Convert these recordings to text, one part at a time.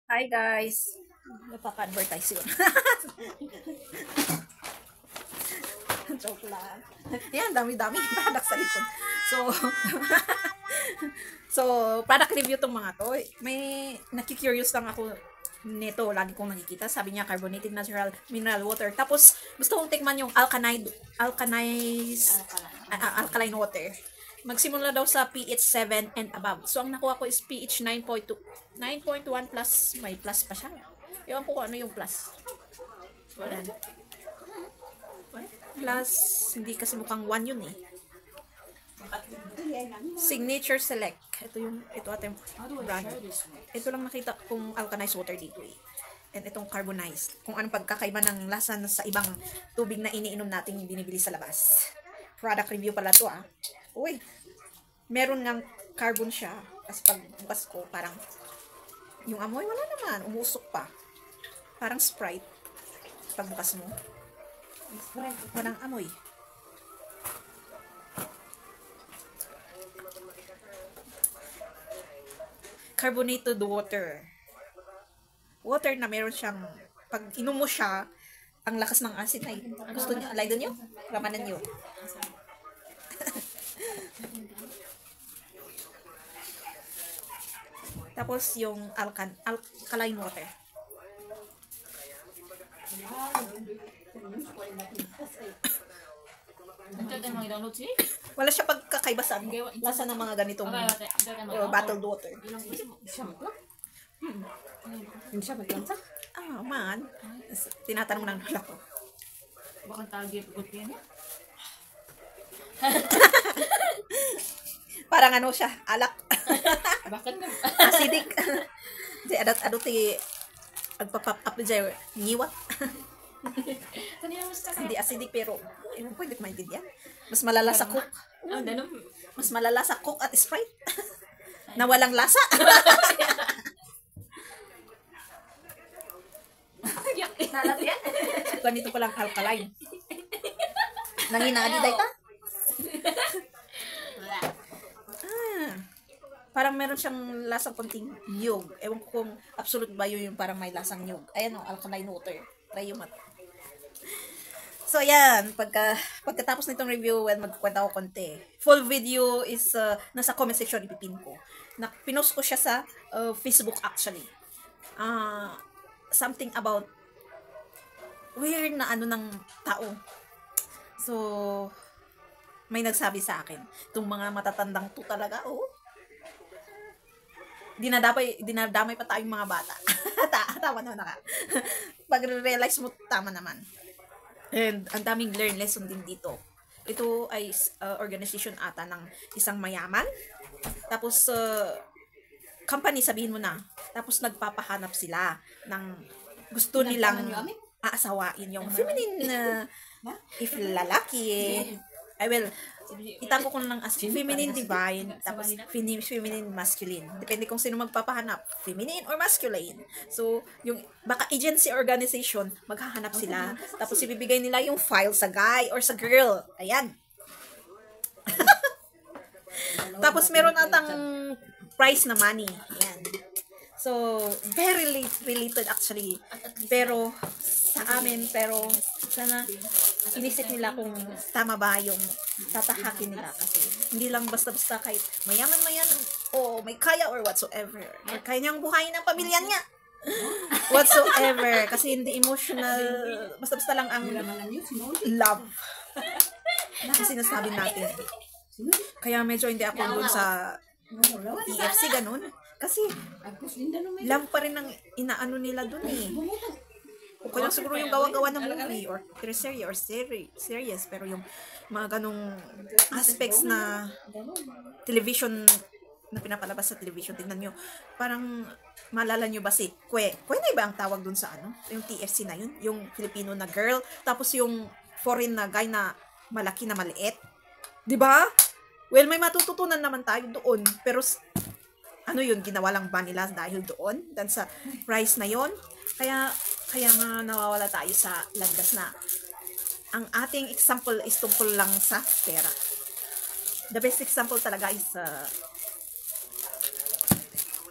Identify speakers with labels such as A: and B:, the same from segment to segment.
A: Hi guys! Napaka-advertise yun. Joke lang. Yan, dami-dami product sa likod. So, so, product review tong mga to. May nakikurious lang ako nito. Lagi kong nakikita. Sabi niya, carbonated natural mineral water. Tapos, gusto kong tikman yung alkaline water. Magsimula daw sa pH 7 and above. So, ang nakuha ko is pH 9.2. 9.1 plus, may plus pa siya. Ewan ko kung ano yung plus. Wala. Plus, hindi kasi mukhang 1 yun eh. Signature Select. Ito ating brand. Ito lang nakita kung alkalized water dito eh. And itong carbonized. Kung anong pagkakaiba ng lasa sa ibang tubig na iniinom nating binibili sa labas. Product review pala to ah. Uy, meron ngang carbon siya. Kasi pag bukas ko, parang yung amoy, wala naman. Umusok pa. Parang Sprite. Pagbukas mo. Walang amoy. Carbonated water. Water na meron siyang, pag inom mo siya, ang lakas ng acid na gusto niyo, alay doon nyo? Ramanan nyo. Tapos yung alkaline water. Wala siya pagkakaiba sa lasa ng mga ganitong bottled water.
B: Hindi siya maglansa?
A: Ah, man. Tinatanong ng lola ko.
B: Bakang target good yan?
A: Parang ano siya, alak.
B: Bakit na?
A: Acidic. Di adat ti agpapap up dyan, ngiwat. Hindi acidic pero pwede ko maintindihan. Mas malala sa Coke. Mas malala sa Coke at Sprite. Na walang lasa. Ganito palang alkaline. Nanginadi dahil ta? Parang meron siyang lasang konting nyug. Ewan ko kung absolute ba yun yung parang may lasang nyug. Ayan o, alkaline water. Try yung mat. So, ayan. Pagkatapos nitong review, well, magkukwenta ko konti. Full video is nasa comment section, ipipin ko. Pinost ko siya sa Facebook actually. Something about weird na ano ng tao. So, may nagsabi sa akin, itong mga matatandang to talaga, dinadamay pa tayong mga bata. Tama naman ka. Pag realize mo, tama naman. And ang daming learn lesson din dito. Ito ay organization ata ng isang mayaman. Tapos, company, sabihin mo na. Tapos, nagpapahanap sila ng gusto nilang aasawain yung feminine, if lalaki, I will itago ko lang as feminine divine, tapos feminine masculine. Depende kung sino magpapahanap, feminine or masculine. So, yung baka agency organization, maghahanap sila. Tapos ibibigay nila yung file sa guy or sa girl. Ayan. Tapos meron atang prize na money. Ayan. So, very related actually. Pero, sa amin, sana inisip nila kung tama ba yung tatahakin nila. Kasi, hindi lang basta-basta kahit mayaman o may kaya or whatsoever. Or kaya niyang buhayin ang pamilya niya. Whatsoever. Kasi hindi emotional, basta-basta lang ang love. Na sinasabi natin. Kaya medyo hindi ako dun sa EFC, ganun. Kasi, love pa rin ang inaano nila dun eh. Okay lang siguro yung gawa-gawa ng movie or teleserye or series, pero yung mga ganong aspects na television na pinapalabas sa television, tingnan nyo, parang malala nyo ba si Kwe na iba ang tawag dun sa ano, yung TFC na yun, yung Filipino na girl, tapos yung foreign na guy na malaki na maliit, di ba? Well, may matututunan naman tayo doon, pero ano yun, ginawa lang ba nila dahil doon? Dan sa price na yon. Kaya nga nawawala tayo sa landas na ang ating example is tungkol lang sa pera. The best example talaga is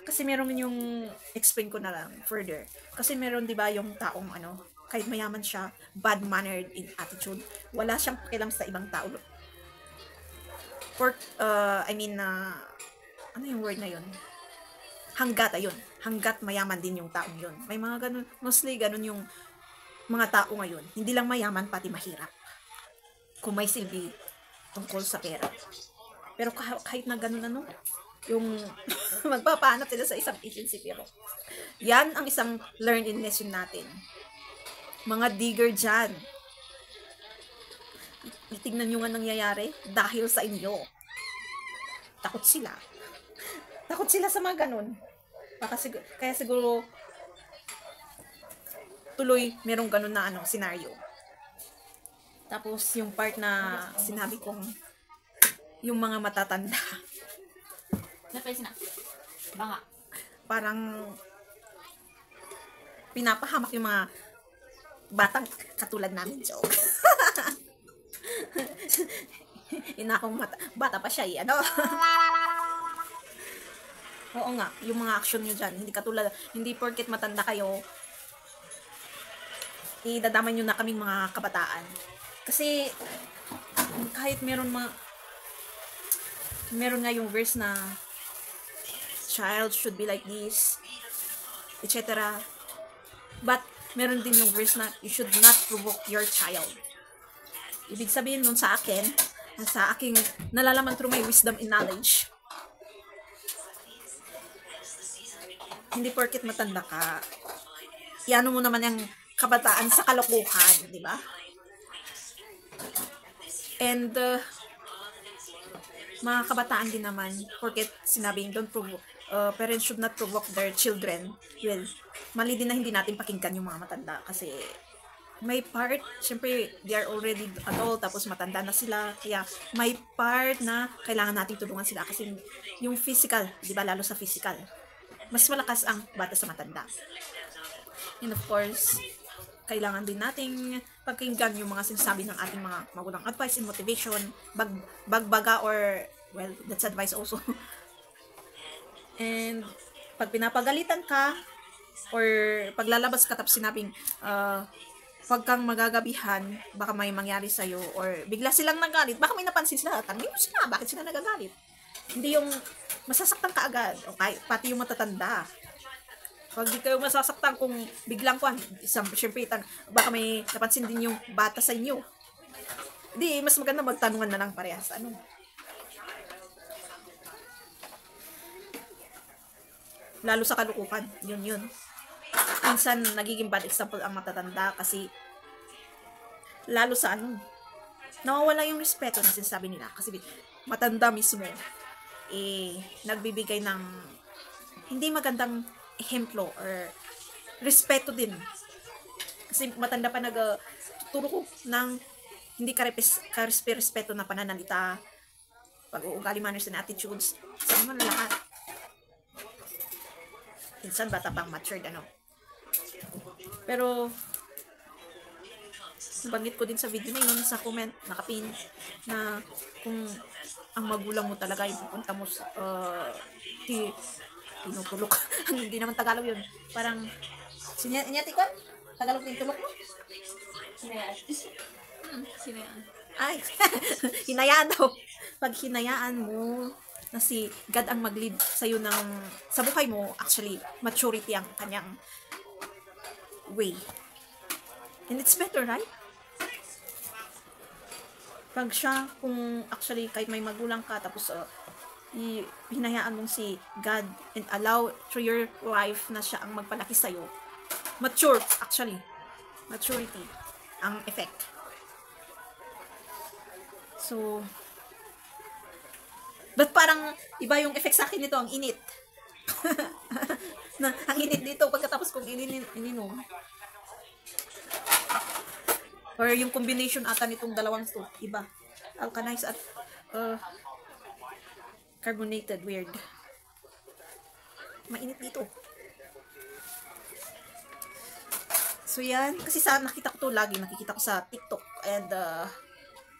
A: Kasi meron yung, explain ko na lang further. Kasi meron, di ba, yung taong kahit mayaman siya, bad-mannered in attitude. Wala siyang pakialam sa ibang tao. Ano yung word na yun? Hanggat, ayun. Hanggat mayaman din yung taong yun. May mga ganun, mostly ganun yung mga tao ngayon. Hindi lang mayaman, pati mahirap. Kung may silbi tungkol sa pera. Pero kahit na ganun yung magpapahanap sila sa isang agency, pero yan ang isang learning lesson natin. Mga digger dyan, tingnan nyo nga nangyayari dahil sa inyo. Takot sila. Takot sila sa mga ganun. Kaya siguro tuloy merong ganun na senaryo. Tapos yung part na sinabi kong yung mga matatanda.
B: Banga.
A: Parang pinapahamak yung mga batang katulad namin, joke. Inakong bata pa siya, Oo nga, yung mga action nyo dyan, hindi porket matanda kayo, idadamay nyo na kaming mga kabataan. Kasi, kahit meron nga yung verse na, child should be like this, etc. But, meron din yung verse na, you should not provoke your child. Ibig sabihin nun sa aking nalalaman through my wisdom and knowledge, hindi porket matanda ka, iano mo naman yung kabataan sa kalokohan, di ba? And, mga kabataan din naman, porket sinabing, parents should not provoke their children. Well, mali din na hindi natin pakinggan yung mga matanda, kasi may part, syempre, they are already adult, tapos matanda na sila, kaya may part na kailangan nating tulungan sila, kasi yung physical, di ba, lalo sa physical, mas malakas ang bata sa matanda. And of course, kailangan din nating pakinggan yung mga sinasabi ng ating mga magulang, advice and motivation, bagbaga or, well, that's advice also. And, pag pinapagalitan ka, or paglalabas ka tapos sinabing, wag kang magagabihan, baka may mangyari sa'yo, or bigla silang nagalit, baka may napansin sila, tanongin mo sila, bakit sila nagagalit? Hindi yung masasaktan ka agad, okay? Pati yung matatanda. Pag di kayo masasaktan kung biglang syempre, baka may napansin din yung bata sa inyo. Hindi, mas maganda magtanungan na lang parehas. Lalo sa kalukuhan, yun. Minsan, nagiging bad example ang matatanda kasi lalo sa nawawala yung respeto na sinasabi nila. Kasi matanda mismo, nagbibigay ng hindi magandang ehemplo or respeto din. Kasi matanda pa nagtuturo ko ng hindi ka-respeto na pananalita, pag-uugali, manners and attitudes. Sa mga lahat. Minsan bata pang matured, Pero, banggit ko din sa video na yun, sa comment, nakapin, na kung ang magulang mo talaga, yung pupunta mo sa, tinutulok. Hindi naman Tagalog yun. Parang, sinyatikon? Tagalog din tulok mo?
B: Sinayaan. Sinayaan.
A: Ay, hinayaan daw. Pag hinayaan mo, na si God ang mag-lead sa'yo sa buhay mo, actually, maturity ang kanyang way. And it's better, right? Pag siya, kung actually, kahit may magulang ka, tapos, hinayaan mong si God and allow through your life na siya ang magpalaki sa'yo, mature, actually. Maturity ang effect. So, but parang iba yung effect sa akin nito, ang init. Ang init dito pagkatapos kong ininom. Or yung combination ata nitong dalawang to, iba. Alkanized at carbonated, weird. Mainit dito. So yan, kasi nakita ko to lagi, nakikita ko sa TikTok and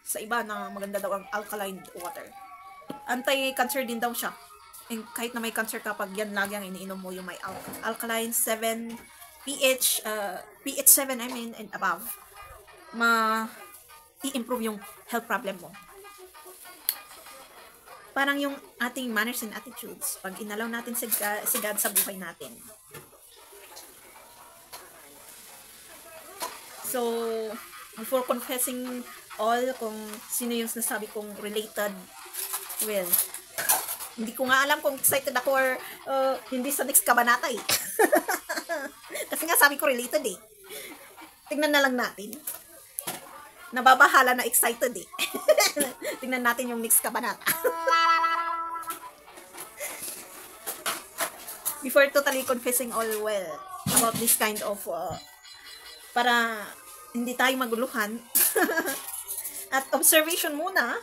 A: sa iba na maganda daw ang alkaline water. Anti-cancer din daw siya. And kahit na may cancer ka, pag yan lagi ang iniinom mo, yung may alkaline 7, pH 7, I mean, and above, i-improve yung health problem mo. Parang yung ating manners and attitudes, pag inalaw natin si God sa buhay natin. So, before confessing all, kung sino yung sinasabi kong related, well, hindi ko nga alam kung excited ako or hindi sa next kabanata eh. Kasi nga sabi ko related eh. Tingnan na lang natin. Nababahala na excited eh. Tingnan natin yung next kabanata. Before totally confessing all well about this kind of para hindi tayo maguluhan. At observation muna.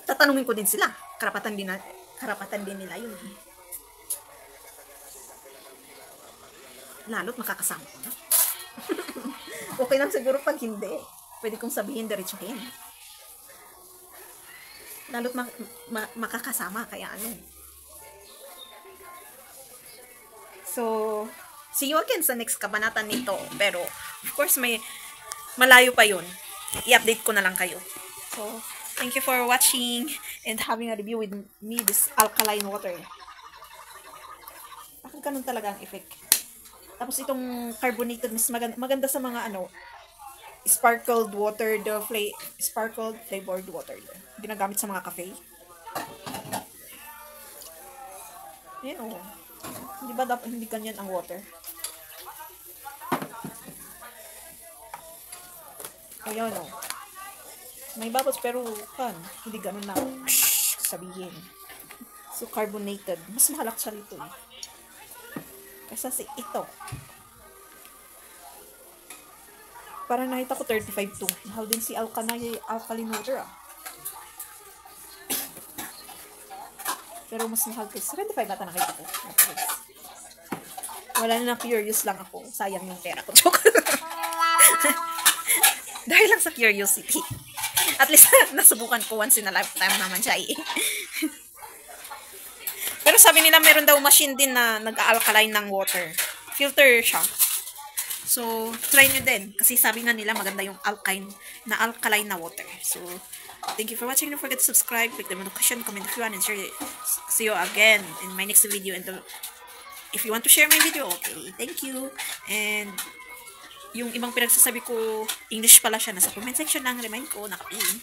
A: Tatanungin ko din sila. Karapatan din nila yun. Lalo't makakasama ko na. Okay lang siguro pag hindi. Pwede kong sabihin diretsuhin. Lalo't makakasama. Kaya ano. So, see you again sa next kabanata nito. Pero, of course, may malayo pa yun. I-update ko na lang kayo. So, thank you for watching and having a review with me this alkaline water. Bakit ganun talaga ang effect? Tapos itong carbonated, mas maganda sa mga sparkled water, sparkled flavored water. Ginagamit sa mga cafe. Yan o. Hindi ba dapat hindi ganyan ang water? Ayan o. May bubbles pero hindi ganun na sabihin. So carbonated. Mas mahalak siya rito eh. Kasi ito. Parang nakita ko 35 to. Mahal din si alkaline water ah. Pero mas mahal ko. 75 bata nakita ko. Wala na, curious lang ako. Sayang yung pera ko. Dahil lang sa curiosity. At least, nasubukan ko once in a lifetime naman siya eh. Pero sabi nila, meron daw machine din na nag-alkaline ng water. Filter siya. So, try nyo din. Kasi sabi nga nila, maganda yung alkaline na water. So, thank you for watching. Don't forget to subscribe, click the notification, comment if you want, and share it. See you again in my next video. And if you want to share my video, okay. Thank you. And yung ibang pinagsasabi ko, English pala siya. Nasa comment section lang, remind ko, naka-pin.